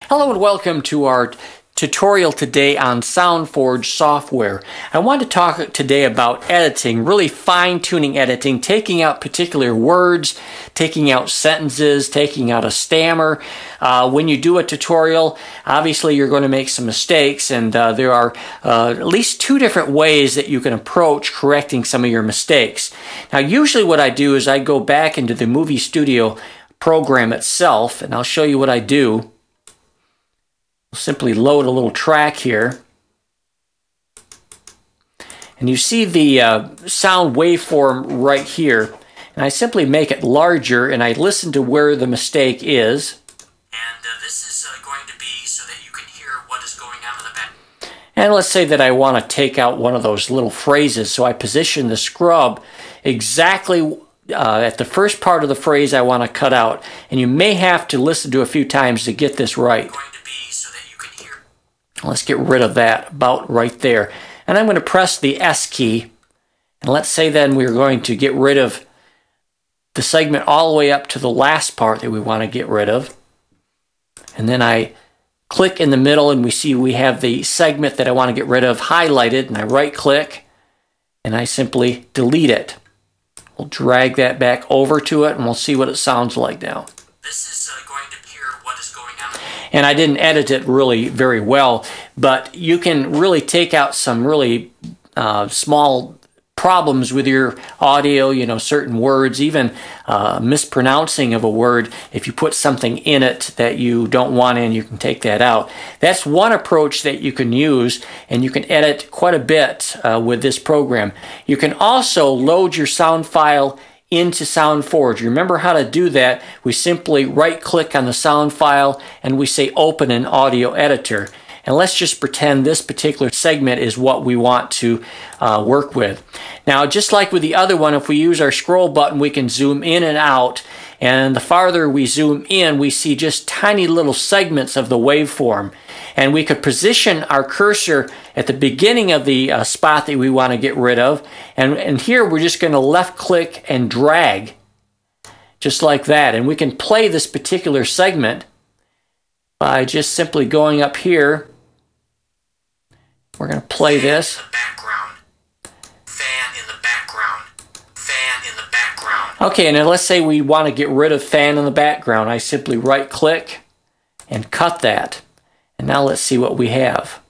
Hello and welcome to our tutorial today on SoundForge software. I want to talk today about editing, really fine-tuning editing, taking out particular words, taking out sentences, taking out a stammer. When you do a tutorial, obviously you're going to make some mistakes, and there are at least two different ways that you can approach correcting some of your mistakes. Now usually what I do is I go back into the Movie Studio program itself, and I'll show you what I do. Simply load a little track here, and you see the sound waveform right here, and I simply make it larger and I listen to where the mistake is, and this is going to be so that you can hear what is going on in the back. And let's say that I want to take out one of those little phrases, so I position the scrub exactly at the first part of the phrase I want to cut out, and you may have to listen to a few times to get this right. Let's get rid of that about right there. And I'm going to press the S key. And let's say then we're going to get rid of the segment all the way up to the last part that we want to get rid of. And then I click in the middle and we see we have the segment that I want to get rid of highlighted. And I right click and I simply delete it. We'll drag that back over to it and we'll see what it sounds like now. This is going to hear what is going on. And I didn't edit it really very well, but you can really take out some really small problems with your audio, you know, certain words, even mispronouncing of a word. If you put something in it that you don't want in, you can take that out. That's one approach that you can use, and you can edit quite a bit with this program. You can also load your sound file into SoundForge. Remember how to do that. We simply right click on the sound file and we say open an audio editor. And let's just pretend this particular segment is what we want to work with. Now, just like with the other one, if we use our scroll button, we can zoom in and out. And the farther we zoom in, we see just tiny little segments of the waveform. And we could position our cursor at the beginning of the spot that we want to get rid of. And here we're just going to left click and drag, just like that. And we can play this particular segment by just simply going up here. We're going to play this. Okay, and then let's say we want to get rid of fan in the background. I simply right click and cut that. And now let's see what we have.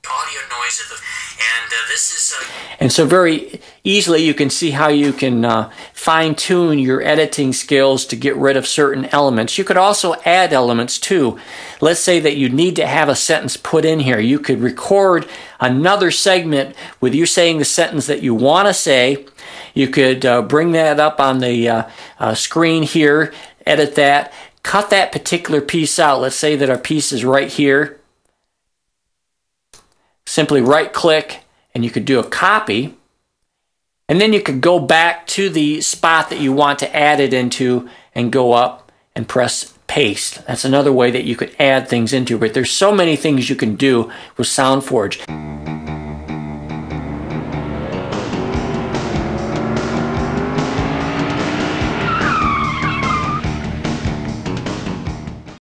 Audio noise of the, and this is and so very easily you can see how you can fine-tune your editing skills to get rid of certain elements. You could also add elements too. Let's say that you need to have a sentence put in here. You could record another segment with you saying the sentence that you want to say. You could bring that up on the screen here, edit that, cut that particular piece out. Let's say that our piece is right here. Simply right click and you could do a copy. And then you could go back to the spot that you want to add it into and go up and press paste. That's another way that you could add things into it. But there's so many things you can do with SoundForge.